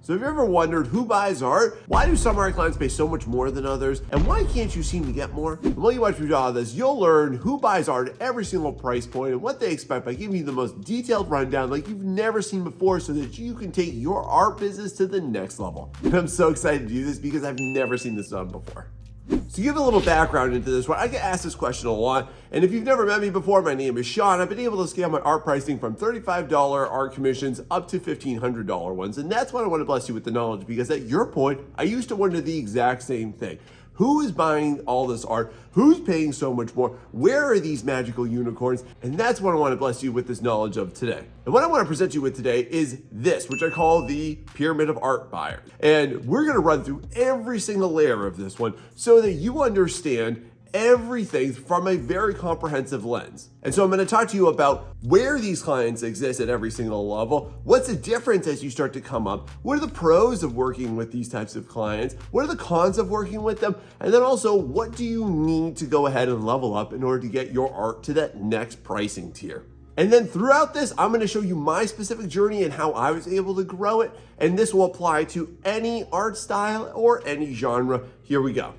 So have you ever wondered who buys art? Why do some art clients pay so much more than others? And why can't you seem to get more? And while you watch me do all this, you'll learn who buys art at every single price point and what they expect by giving you the most detailed rundown like you've never seen before so that you can take your art business to the next level. And I'm so excited to do this because I've never seen this done before. So to give a little background into this one, I get asked this question a lot, and if you've never met me before, my name is Sean. I've been able to scale my art pricing from $35 art commissions up to $1,500 ones, and that's why I want to bless you with the knowledge, because at your point, I used to wonder the exact same thing. Who is buying all this art? Who's paying so much more? Where are these magical unicorns? And that's what I want to bless you with this knowledge of today. And what I want to present you with today is this, which I call the pyramid of art buyers. And we're going to run through every single layer of this one so that you understand everything from a very comprehensive lens. And so I'm going to talk to you about where these clients exist at every single level. What's the difference as you start to come up? What are the pros of working with these types of clients? What are the cons of working with them? And then also, what do you need to go ahead and level up in order to get your art to that next pricing tier? And then throughout this, I'm going to show you my specific journey and how I was able to grow it. And this will apply to any art style or any genre. Here we go.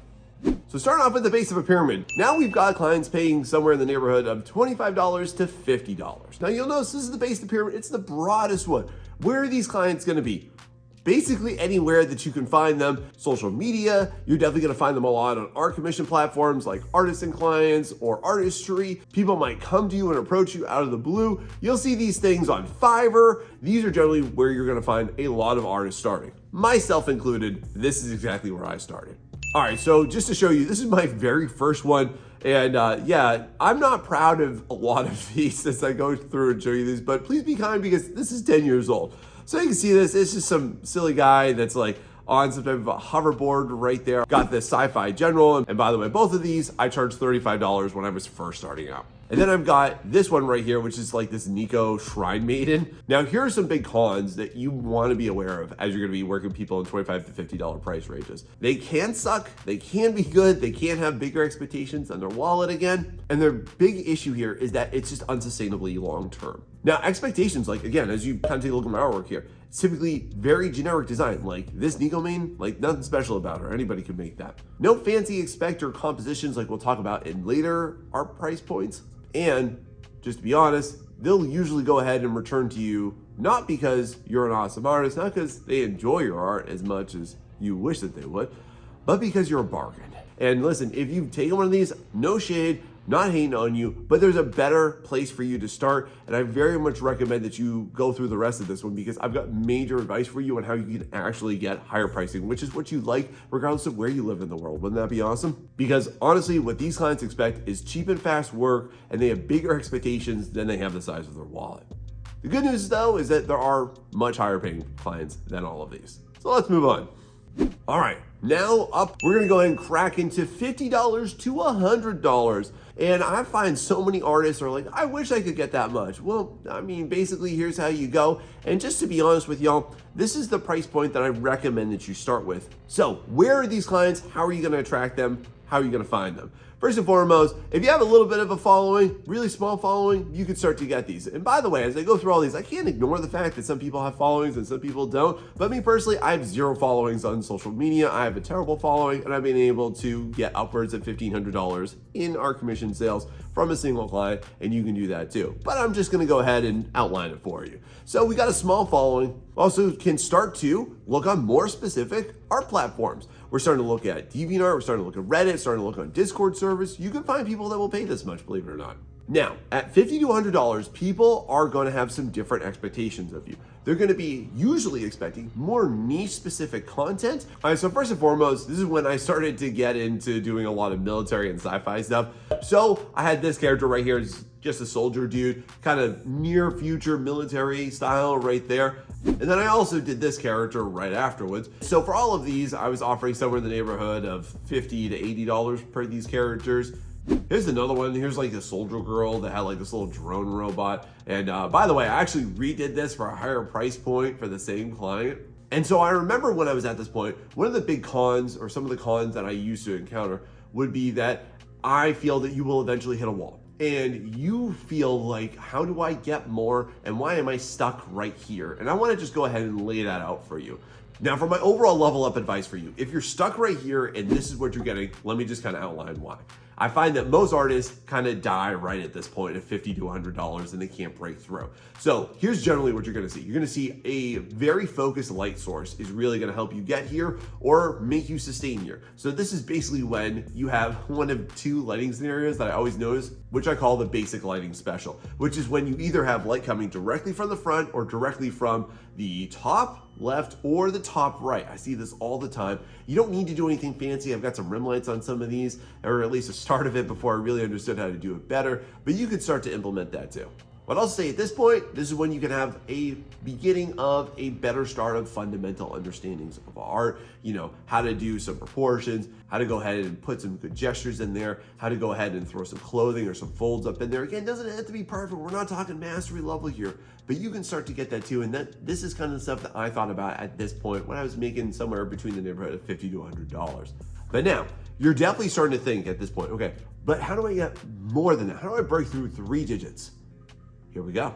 So starting off with the base of a pyramid, now we've got clients paying somewhere in the neighborhood of $25 to $50. Now you'll notice this is the base of the pyramid, it's the broadest one. Where are these clients gonna be? Basically anywhere that you can find them. Social media, you're definitely gonna find them a lot on art commission platforms like Artisan Clients or Artistry. People might come to you and approach you out of the blue. You'll see these things on Fiverr. These are generally where you're gonna find a lot of artists starting. Myself included, this is exactly where I started. All right, so just to show you, this is my very first one. And yeah, I'm not proud of a lot of these as I go through and show you these, but please be kind because this is 10 years old. So you can see this, it's just some silly guy that's like on some type of a hoverboard right there. Got this sci-fi general. And by the way, both of these, I charged $35 when I was first starting out. And then I've got this one right here, which is like this Nico Shrine Maiden. Now, here are some big cons that you want to be aware of as you're going to be working with people in $25 to $50 price ranges. They can suck, they can be good, they can have bigger expectations on their wallet again. And their big issue here is that it's just unsustainably long-term. Now, expectations, like again, as you kind of take a look at my artwork here, it's typically very generic design, like this Nico main, like nothing special about her. Anybody could make that. No fancy expector compositions like we'll talk about in later art price points. And just to be honest, they'll usually go ahead and return to you, not because you're an awesome artist, not because they enjoy your art as much as you wish that they would, but because you're a bargain. And listen, if you've taken one of these, no shade, not hating on you, but there's a better place for you to start. And I very much recommend that you go through the rest of this one because I've got major advice for you on how you can actually get higher pricing, which is what you like regardless of where you live in the world. Wouldn't that be awesome? Because honestly, what these clients expect is cheap and fast work, and they have bigger expectations than they have the size of their wallet. The good news though is that there are much higher paying clients than all of these. So let's move on. All right, now up, we're gonna go ahead and crack into $50 to $100. And I find so many artists are like, I wish I could get that much. Well, I mean, basically here's how you go. And just to be honest with y'all, this is the price point that I recommend that you start with. So where are these clients? How are you gonna attract them? How are you gonna find them? First and foremost, if you have a little bit of a following, really small following, you can start to get these. And by the way, as I go through all these, I can't ignore the fact that some people have followings and some people don't. But me personally, I have 0 followings on social media. I have a terrible following, and I've been able to get upwards of $1,500 in our commission sales from a single client, and you can do that too. But I'm just gonna go ahead and outline it for you. So we got a small following. Also can start to look on more specific art platforms. We're starting to look at DeviantArt, we're starting to look at Reddit, starting to look on Discord servers. You can find people that will pay this much, believe it or not. Now, at $50 to $100, people are gonna have some different expectations of you. They're gonna be usually expecting more niche specific content. All right, so first and foremost, this is when I started to get into doing a lot of military and sci-fi stuff. So I had this character right here, it's just a soldier dude, kind of near future military style right there. And then I also did this character right afterwards. So for all of these, I was offering somewhere in the neighborhood of $50 to $80 per these characters. Here's another one. Here's like a soldier girl that had like this little drone robot. And by the way, I actually redid this for a higher price point for the same client. And so I remember when I was at this point, one of the big cons or some of the cons that I used to encounter would be that I feel that you will eventually hit a wall. And you feel like, how do I get more? And why am I stuck right here? And I want to just go ahead and lay that out for you. Now for my overall level up advice for you, if you're stuck right here and this is what you're getting, let me just kind of outline why. I find that most artists kind of die right at this point at $50 to $100 and they can't break through. So here's generally what you're gonna see. You're gonna see a very focused light source is really gonna help you get here or make you sustain here. So this is basically when you have one of two lighting scenarios that I always notice, which I call the basic lighting special, which is when you either have light coming directly from the front or directly from the top left or the top right. I see this all the time. You don't need to do anything fancy. I've got some rim lights on some of these, or at least a start of it before I really understood how to do it better, but you could start to implement that too. But I'll say at this point, this is when you can have a beginning of a better start of fundamental understandings of art, how to do some proportions, how to go ahead and put some good gestures in there, how to go ahead and throw some clothing or some folds up in there. Again, it doesn't have to be perfect. We're not talking mastery level here, but you can start to get that too. And this is kind of the stuff that I thought about at this point when I was making somewhere between the neighborhood of $50 to $100. But now, you're definitely starting to think at this point, okay, but how do I get more than that? How do I break through 3 digits? Here we go.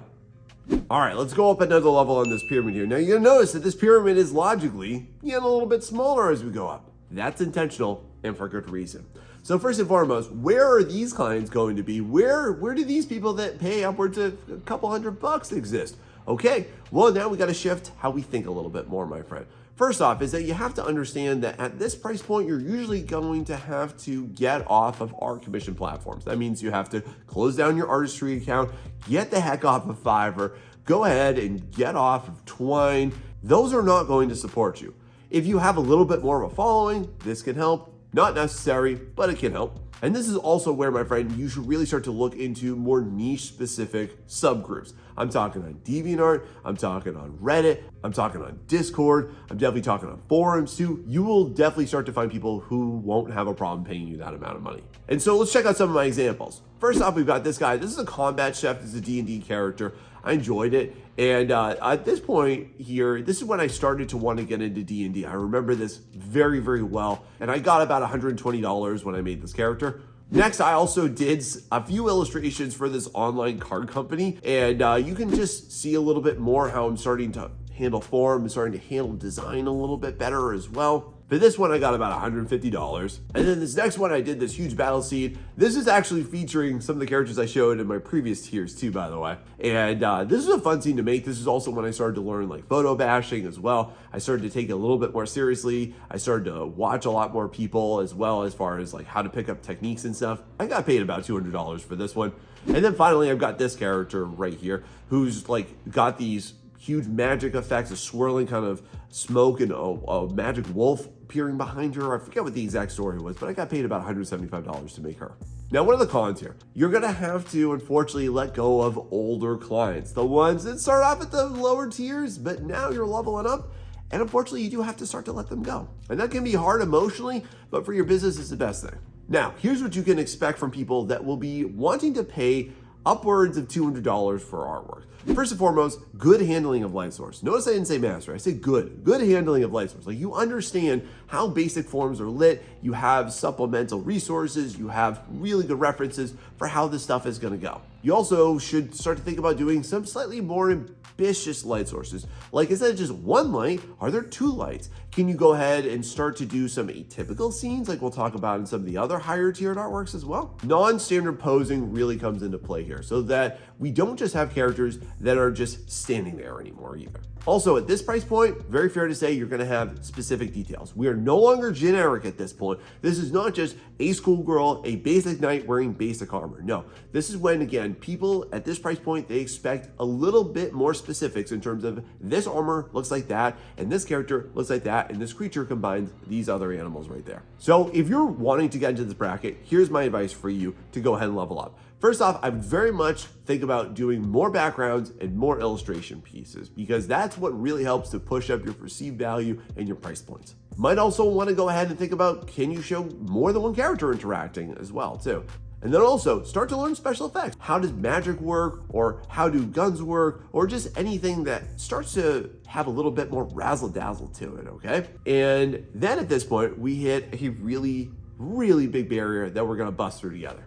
All right, let's go up another level on this pyramid here. Now you're gonna notice that this pyramid is logically getting a little bit smaller as we go up. That's intentional and for good reason. So first and foremost, where are these clients going to be? Where do these people that pay upwards of a couple $100 exist? Okay, well now we gotta shift how we think a little bit more, my friend. First off is that you have to understand that at this price point, you're usually going to have to get off of art commission platforms. That means you have to close down your artistry account, get the heck off of Fiverr, go ahead and get off of Twine. Those are not going to support you. If you have a little bit more of a following, this can help. Not necessary, but it can help. And this is also where, my friend, you should really start to look into more niche specific subgroups. I'm talking on DeviantArt, I'm talking on Reddit, I'm talking on Discord, I'm definitely talking on forums too. You will definitely start to find people who won't have a problem paying you that amount of money. And so let's check out some of my examples. First off, we've got this guy. This is a combat chef, this is a D&D character. I enjoyed it. And at this point here, this is when I started to want to get into D&D. I remember this very, very well. And I got about $120 when I made this character. Next, I also did a few illustrations for this online card company. And you can just see a little bit more how I'm starting to handle form, I'm starting to handle design a little bit better as well. For this one, I got about $150. And then this next one, I did this huge battle scene. This is actually featuring some of the characters I showed in my previous tiers too, by the way. And this is a fun scene to make. This is also when I started to learn like photo bashing as well. I started to take it a little bit more seriously. I started to watch a lot more people as well as far as like how to pick up techniques and stuff. I got paid about $200 for this one. And then finally, I've got this character right here who's like got these huge magic effects, a swirling kind of smoke and a magic wolf appearing behind her. I forget what the exact story was, but I got paid about $175 to make her. Now, what are the cons here? You're gonna have to, unfortunately, let go of older clients, the ones that start off at the lower tiers, but now you're leveling up. And unfortunately, you do have to start to let them go. And that can be hard emotionally, but for your business, it's the best thing. Now, here's what you can expect from people that will be wanting to pay upwards of $200 for artwork. First and foremost, good handling of light source. Notice I didn't say master, I said good handling of light source. Like you understand how basic forms are lit, you have supplemental resources, you have really good references for how this stuff is gonna go. You also should start to think about doing some slightly more ambitious light sources. Like instead of just one light, are there 2 lights? Can you go ahead and start to do some atypical scenes like we'll talk about in some of the other higher tiered artworks as well? Non-standard posing really comes into play here so that we don't just have characters that are just standing there anymore either. Also, at this price point, very fair to say you're gonna have specific details. We are no longer generic at this point. This is not just a schoolgirl, a basic knight wearing basic armor. No, this is when, again, people at this price point, they expect a little bit more specifics in terms of this armor looks like that, and this character looks like that, and this creature combines these other animals right there. So if you're wanting to get into this bracket, here's my advice for you to go ahead and level up. First off, I very much think about doing more backgrounds and more illustration pieces because that's what really helps to push up your perceived value and your price points. Might also want to go ahead and think about, can you show more than one character interacting as well too? And then also start to learn special effects. How does magic work, or how do guns work, or just anything that starts to have a little bit more razzle dazzle to it, okay? And then at this point, we hit a really, really big barrier that we're gonna bust through together.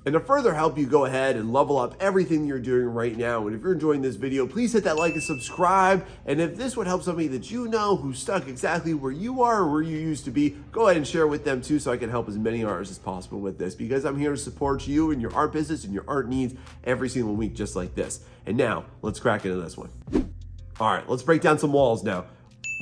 And to further help you go ahead and level up everything you're doing right now, and if you're enjoying this video, please hit that like and subscribe. And if this would help somebody that you know who's stuck exactly where you are or where you used to be, go ahead and share with them too, so I can help as many artists as possible with this, because I'm here to support you and your art business and your art needs every single week, just like this. And now let's crack into this one. All right, let's break down some walls now.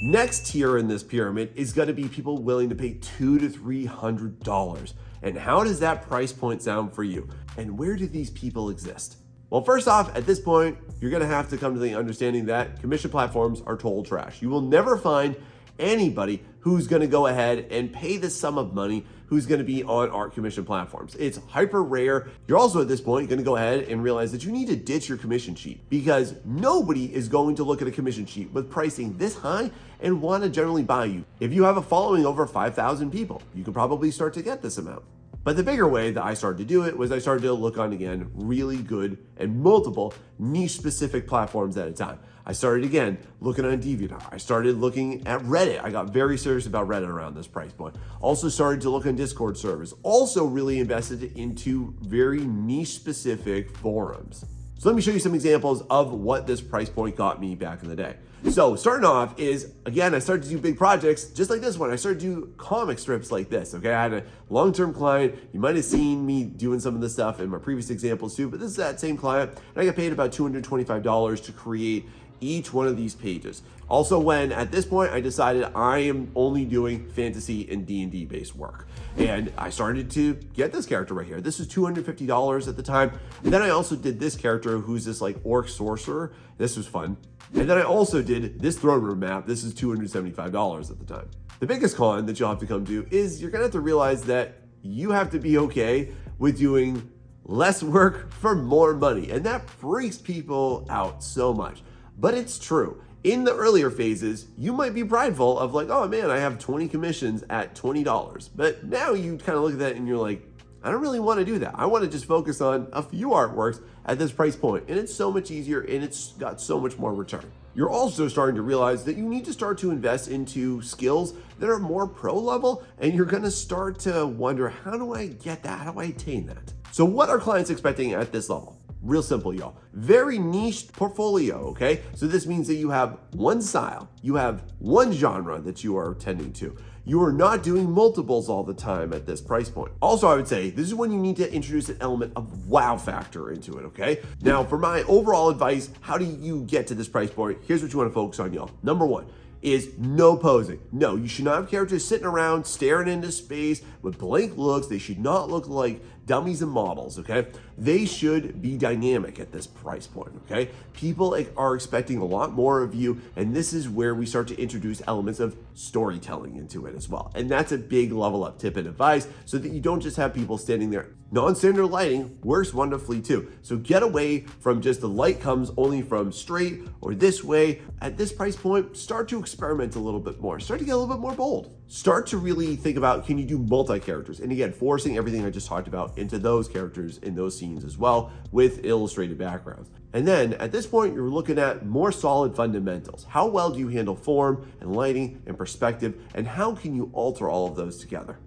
Next tier in this pyramid is going to be people willing to pay $200 to $300. And how does that price point sound for you? And where do these people exist? Well, first off, at this point, you're going to have to come to the understanding that commission platforms are total trash. You will never find anybody who's going to go ahead and pay this sum of money who's going to be on art commission platforms. It's hyper rare. You're also at this point going to go ahead and realize that you need to ditch your commission sheet, because nobody is going to look at a commission sheet with pricing this high and want to generally buy you. If you have a following over 5,000 people, you can probably start to get this amount. But the bigger way that I started to do it was I started to look on, again, really good and multiple niche specific platforms at a time. I started again looking on DeviantArt. I started looking at Reddit. I got very serious about Reddit around this price point. Also started to look on Discord servers. Also really invested into very niche specific forums. So let me show you some examples of what this price point got me back in the day. So starting off is, again, I started to do big projects just like this one. I started to do comic strips like this, okay? I had a long-term client. You might have seen me doing some of this stuff in my previous examples too, but this is that same client, and I got paid about $225 to create each one of these pages. Also, when at this point I decided I am only doing fantasy and D&D based work, and I started to get this character right here. This was $250 at the time. And then I also did this character who's this like orc sorcerer. This was fun. And then I also did this throne room map. This is $275 at the time. The biggest con that you'll have to come to is you're gonna have to realize that you have to be okay with doing less work for more money, and that freaks people out so much. But it's true. In the earlier phases, you might be prideful of like, oh man, I have 20 commissions at $20. But now you kind of look at that and you're like, I don't really want to do that. I want to just focus on a few artworks at this price point. And it's so much easier and it's got so much more return. You're also starting to realize that you need to start to invest into skills that are more pro level. And you're going to start to wonder, how do I get that? How do I attain that? So what are clients expecting at this level? Real simple, y'all. Very niche portfolio, okay? So this means that you have one style, you have one genre that you are tending to. You are not doing multiples all the time at this price point. Also, I would say this is when you need to introduce an element of wow factor into it, okay? Now, for my overall advice, how do you get to this price point? Here's what you want to focus on, y'all. Number one is no posing. No, you should not have characters sitting around staring into space with blank looks. They should not look like dummies and models, okay? They should be dynamic at this price point, okay? People are expecting a lot more of you, and this is where we start to introduce elements of storytelling into it as well. And that's a big level up tip and advice, so that you don't just have people standing there. Non-standard lighting works wonderfully too. So get away from just the light comes only from straight or this way. At this price point, start to experiment a little bit more. Start to get a little bit more bold. Start to really think about, can you do multi-characters? And again, forcing everything I just talked about into those characters in those scenes as well with illustrated backgrounds. And then at this point, you're looking at more solid fundamentals. How well do you handle form and lighting and perspective? And how can you alter all of those together?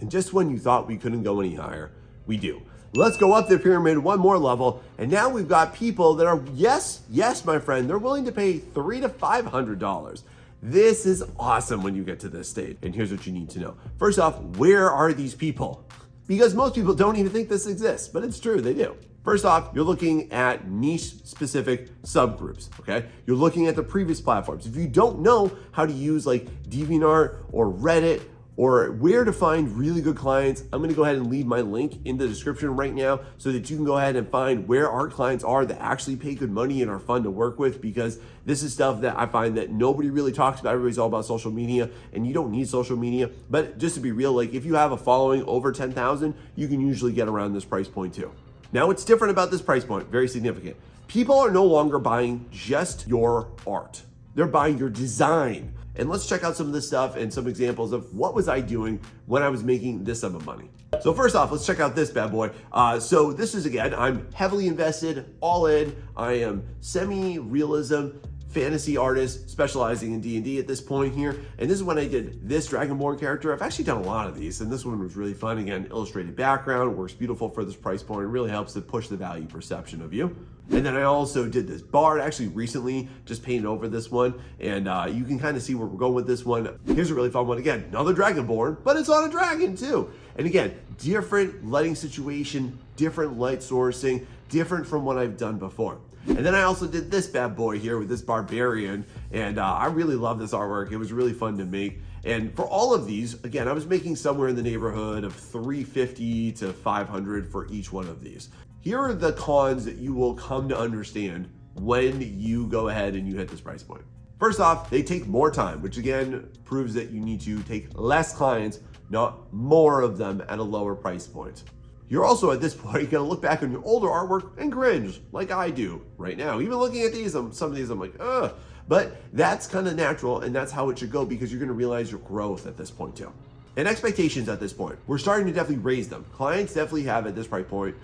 And just when you thought we couldn't go any higher, we do. Let's go up the pyramid one more level. And now we've got people that are, yes, my friend, they're willing to pay $300 to $500. This is awesome when you get to this stage. And here's what you need to know. First off, where are these people? Because most people don't even think this exists, but it's true, they do. First off, you're looking at niche specific subgroups, okay? You're looking at the previous platforms. If you don't know how to use like DeviantArt or Reddit or where to find really good clients, I'm gonna go ahead and leave my link in the description right now so that you can go ahead and find where our clients are that actually pay good money and are fun to work with, because this is stuff that I find that nobody really talks about. Everybody's all about social media, and you don't need social media. But just to be real, like if you have a following over 10,000, you can usually get around this price point too. Now, what's different about this price point, very significant. People are no longer buying just your art. They're buying your design. And let's check out some of this stuff and some examples of what was I doing when I was making this sum of money. So first off, let's check out this bad boy. So this is, again, I'm heavily invested, all in. I am semi-realism, fantasy artist specializing in D&D at this point here. And this is when I did this Dragonborn character. I've actually done a lot of these, and this one was really fun. Again, illustrated background, works beautiful for this price point. It really helps to push the value perception of you. And then I also did this bard, actually recently just painted over this one, and you can kind of see where we're going with this one. Here's a really fun one. Again, another Dragonborn, but it's on a dragon too. And again, different lighting situation, different light sourcing, different from what I've done before. And then I also did this bad boy here with this barbarian, and I really love this artwork. It was really fun to make. And for all of these, again, I was making somewhere in the neighborhood of $350 to $500 for each one of these. Here are the cons that you will come to understand when you go ahead and you hit this price point. First off, they take more time, which again proves that you need to take less clients, not more of them at a lower price point. You're also at this point gonna look back on your older artwork and cringe, like I do right now. Even looking at these, some of these I'm like, ugh. But that's kind of natural, and that's how it should go, because you're gonna realize your growth at this point too. And expectations at this point, we're starting to definitely raise them. Clients definitely have at this price point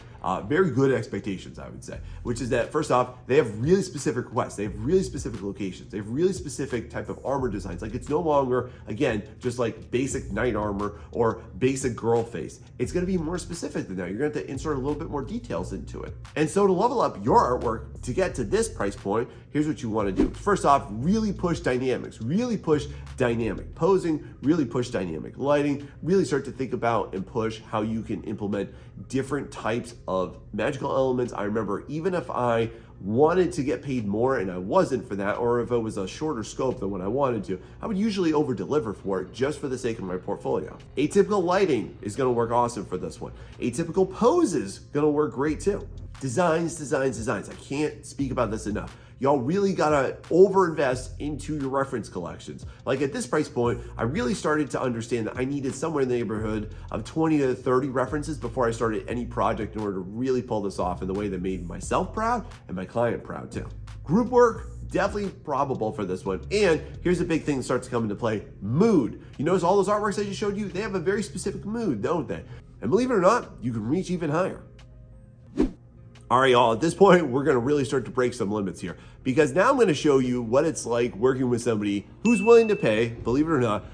very good expectations, I would say, which is that first off, they have really specific requests. They have really specific locations. They have really specific type of armor designs. Like it's no longer, again, just like basic knight armor or basic girl face. It's gonna be more specific than that. You're gonna have to insert a little bit more details into it. And so to level up your artwork to get to this price point, here's what you wanna do. First off, really push dynamics, really push dynamic posing, really push dynamic lighting, really start to think about and push how you can implement different types of magical elements. I remember even if I wanted to get paid more and I wasn't for that, or if it was a shorter scope than what I wanted to, I would usually over deliver for it just for the sake of my portfolio. Atypical lighting is gonna work awesome for this one. Atypical poses gonna work great too. Designs. I can't speak about this enough. Y'all really gotta overinvest into your reference collections. Like at this price point, I really started to understand that I needed somewhere in the neighborhood of 20 to 30 references before I started any project in order to really pull this off in the way that made myself proud and my client proud too. Group work, definitely probable for this one. And here's a big thing that starts to come into play, mood. You notice all those artworks I just showed you, they have a very specific mood, don't they? And believe it or not, you can reach even higher. All right, y'all, at this point, we're gonna really start to break some limits here, because now I'm gonna show you what it's like working with somebody who's willing to pay, believe it or not,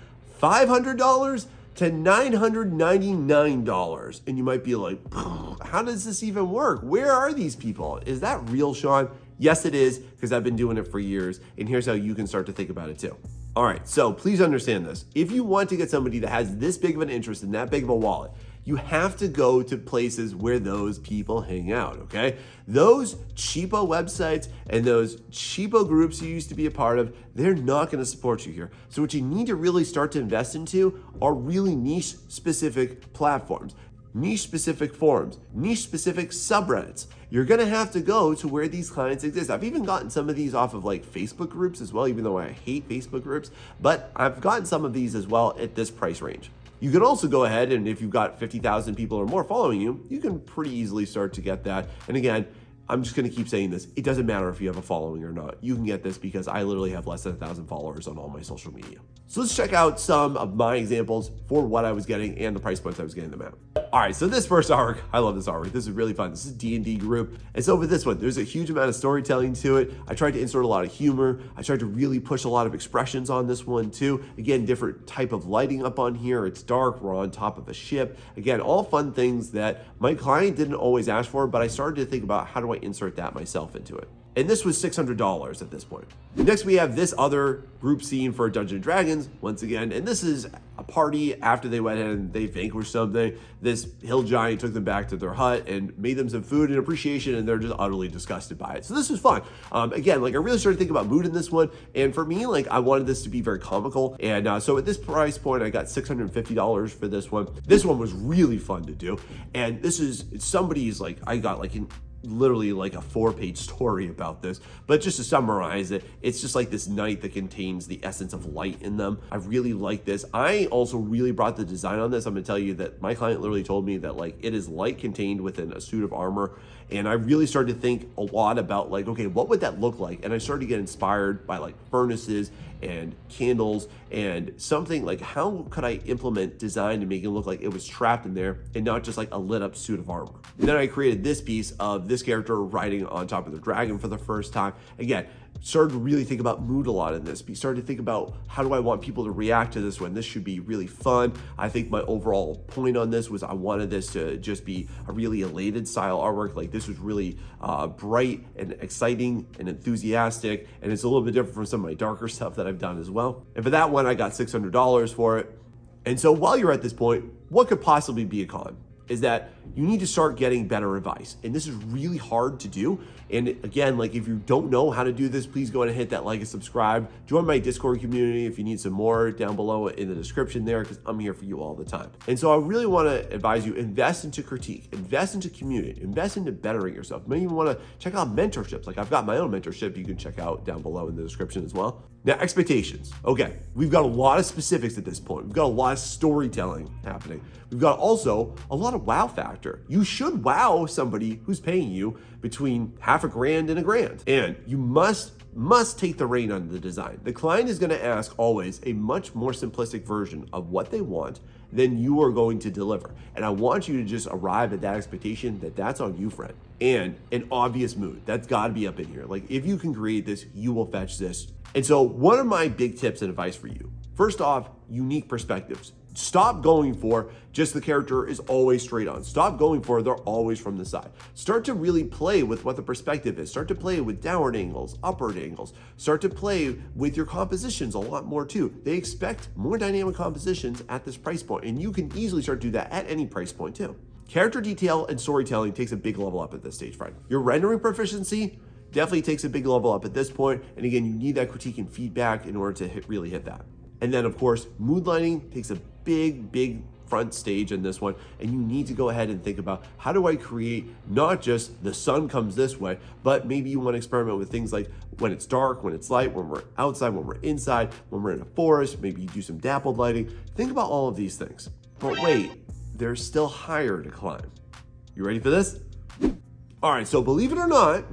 $500 to $999. And you might be like, how does this even work? Where are these people? Is that real, Sean? Yes, it is, because I've been doing it for years, and here's how you can start to think about it too. All right, so please understand this. If you want to get somebody that has this big of an interest and that big of a wallet, you have to go to places where those people hang out, okay? Those cheapo websites and those cheapo groups you used to be a part of, they're not gonna support you here. So what you need to really start to invest into are really niche specific platforms, niche specific forums, niche specific subreddits. You're gonna have to go to where these clients exist. I've even gotten some of these off of like Facebook groups as well, even though I hate Facebook groups, but I've gotten some of these as well at this price range. You can also go ahead, and if you've got 50,000 people or more following you, you can pretty easily start to get that. And again, I'm just gonna keep saying this. It doesn't matter if you have a following or not. You can get this because I literally have less than 1,000 followers on all my social media. So let's check out some of my examples for what I was getting and the price points I was getting them at. All right, so this first artwork, I love this artwork. This is really fun. This is a D&D group. And so with this one, there's a huge amount of storytelling to it. I tried to insert a lot of humor. I tried to really push a lot of expressions on this one too. Again, different type of lighting up on here. It's dark, we're on top of a ship. Again, all fun things that my client didn't always ask for, but I started to think about how do I insert that myself into it. And this was $600 at this point. Next, we have this other group scene for Dungeons & Dragons, once again, and this is a party after they went and they vanquished something. This hill giant took them back to their hut and made them some food and appreciation, and they're just utterly disgusted by it. So this was fun. Again, like I really started thinking about mood in this one, and for me, like I wanted this to be very comical, and so at this price point, I got $650 for this one. This one was really fun to do, and this is somebody's like, I got like literally like a 4-page story about this, but just to summarize it, it's just like this night that contains the essence of light in them. I really like this. I also really brought the design on this. I'm gonna tell you that my client literally told me that like it is light contained within a suit of armor, and I really started to think a lot about like, okay, what would that look like? And I started to get inspired by like furnaces and candles and something like, how could I implement design to make it look like it was trapped in there and not just like a lit up suit of armor. And then I created this piece of this character riding on top of the dragon for the first time. Again, started to really think about mood a lot in this. We started to think about, how do I want people to react to this one? This should be really fun. I think my overall point on this was I wanted this to just be a really elated style artwork. Like this was really bright and exciting and enthusiastic, and it's a little bit different from some of my darker stuff that I've done as well. And for that one, I got $600 for it. And so while you're at this point, what could possibly be a con? Is that you need to start getting better advice. And this is really hard to do. And again, like if you don't know how to do this, please go ahead and hit that like and subscribe. Join my Discord community if you need some more down below in the description there, because I'm here for you all the time. And so I really want to advise you, invest into critique, invest into community, invest into bettering yourself. Maybe you want to check out mentorships. Like I've got my own mentorship you can check out down below in the description as well. Now, expectations. Okay, we've got a lot of specifics at this point. We've got a lot of storytelling happening. We've got also a lot of wow factor. You should wow somebody who's paying you between $500,000 and $1,000. And you must take the rein on the design. The client is going to ask always a much more simplistic version of what they want than you are going to deliver. And I want you to just arrive at that expectation that that's on you, friend. And an obvious mood. That's got to be up in here. Like if you can create this, you will fetch this. And so one of my big tips and advice for you, first off, unique perspectives. Stop going for just the character is always straight on. Stop going for they're always from the side. Start to really play with what the perspective is. Start to play with downward angles, upward angles. Start to play with your compositions a lot more too. They expect more dynamic compositions at this price point, and you can easily start to do that at any price point too. Character detail and storytelling takes a big level up at this stage, friend. Your rendering proficiency definitely takes a big level up at this point. And again, you need that critique and feedback in order to really hit that. And then of course, mood lighting takes a big front stage in this one. And you need to go ahead and think about, how do I create not just the sun comes this way, but maybe you want to experiment with things like when it's dark, when it's light, when we're outside, when we're inside, when we're in a forest, maybe you do some dappled lighting. Think about all of these things. But wait, there's still higher to climb. You ready for this? All right, so believe it or not,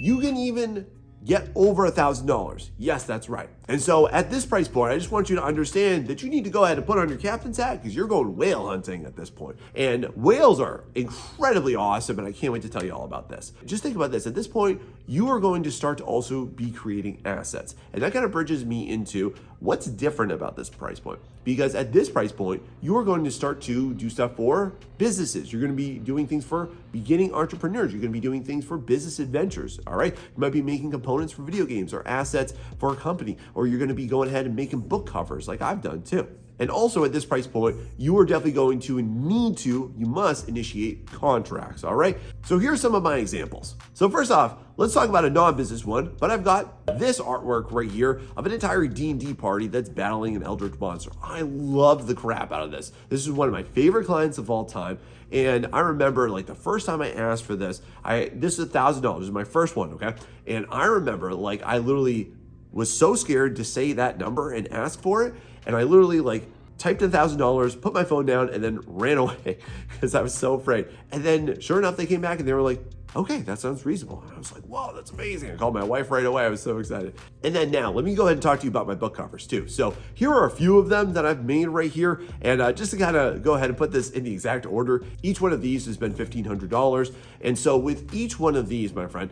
you can even get over $1,000. Yes, that's right. And so at this price point, I just want you to understand that you need to go ahead and put on your captain's hat because you're going whale hunting at this point. And whales are incredibly awesome, and I can't wait to tell you all about this. Just think about this. At this point, you are going to start to also be creating assets. And that kind of bridges me into what's different about this price point. Because at this price point, you are going to start to do stuff for businesses. You're going to be doing things for beginning entrepreneurs. You're going to be doing things for business adventures, all right? You might be making components for video games or assets for a company, or you're going to be going ahead and making book covers like I've done too. And also at this price point, you are definitely going to you must initiate contracts, all right? So here's some of my examples. So first off, let's talk about a non-business one, but I've got this artwork right here of an entire D&D party that's battling an eldritch monster. I love the crap out of this. This is one of my favorite clients of all time. And I remember like the first time I asked for this, this is $1,000, this is my first one, okay? And I remember like I literally was so scared to say that number and ask for it. And I literally like typed $1,000, put my phone down, and then ran away because I was so afraid. And then sure enough, they came back and they were like, okay, that sounds reasonable. And I was like, wow, that's amazing. I called my wife right away. I was so excited. And then now let me go ahead and talk to you about my book covers too. So here are a few of them that I've made right here. And just to kind of go ahead and put this in the exact order, each one of these has been $1,500. And so with each one of these, my friend,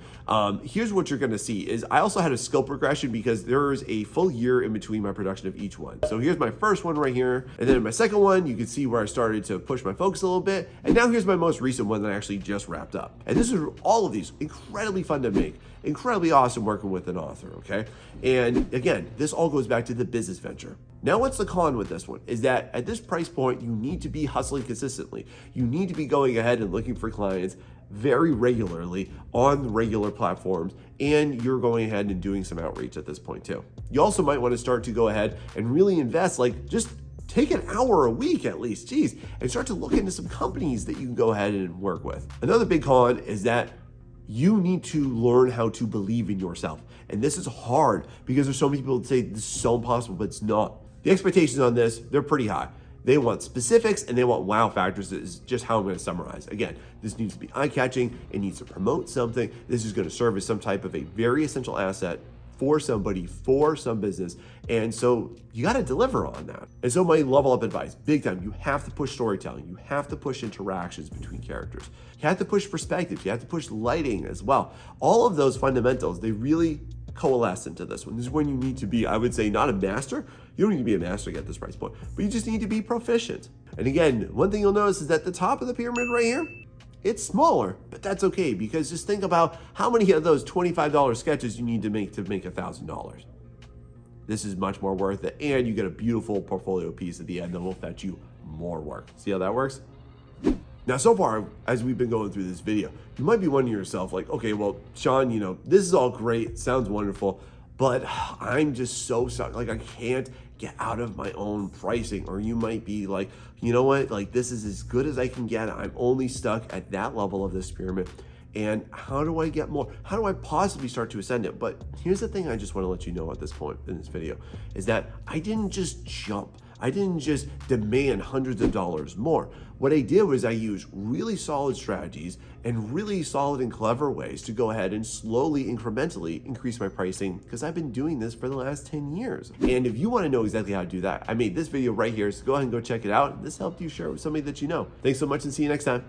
here's what you're going to see is I also had a skill progression because there is a full year in between my production of each one. So here's my first one right here. And then in my second one, you can see where I started to push my focus a little bit. And now here's my most recent one that I actually just wrapped up. And this is all of these incredibly fun to make, incredibly awesome working with an author, okay? And again, this all goes back to the business venture. Now, what's the con with this one is that at this price point, you need to be hustling consistently. You need to be going ahead and looking for clients very regularly on regular platforms, and you're going ahead and doing some outreach at this point too. You also might want to start to go ahead and really invest, like just take an hour a week at least, geez, and start to look into some companies that you can go ahead and work with. Another big con is that you need to learn how to believe in yourself. And this is hard because there's so many people that say this is so impossible, but it's not. The expectations on this, they're pretty high. They want specifics and they want wow factors. This is just how I'm going to summarize. Again, this needs to be eye-catching. It needs to promote something. This is going to serve as some type of a very essential asset for somebody, for some business. And so you got to deliver on that. And so my level up advice, big time, you have to push storytelling. You have to push interactions between characters. You have to push perspectives. You have to push lighting as well. All of those fundamentals, they really coalesce into this one. This is when you need to be, I would say, not a master. You don't need to be a master to get this price point, but you just need to be proficient. And again, one thing you'll notice is that the top of the pyramid right here, it's smaller, but that's okay, because just think about how many of those $25 sketches you need to make $1,000. This is much more worth it, and you get a beautiful portfolio piece at the end that will fetch you more work. See how that works? Now, so far, as we've been going through this video, you might be wondering to yourself, like, okay, well, Sean, this is all great, sounds wonderful, but I'm just so stuck, like I can't get out of my own pricing. Or you might be like, you know what, like this is as good as I can get. I'm only stuck at that level of this pyramid. And how do I get more? How do I possibly start to ascend it? But here's the thing I just want to let you know at this point in this video is that I didn't just jump. I didn't just demand hundreds of dollars more. What I did was I used really solid strategies and really solid and clever ways to go ahead and slowly, incrementally increase my pricing, because I've been doing this for the last 10 years. And if you want to know exactly how to do that, I made this video right here, so go ahead and go check it out. This helped you share it with somebody that you know. Thanks so much and see you next time.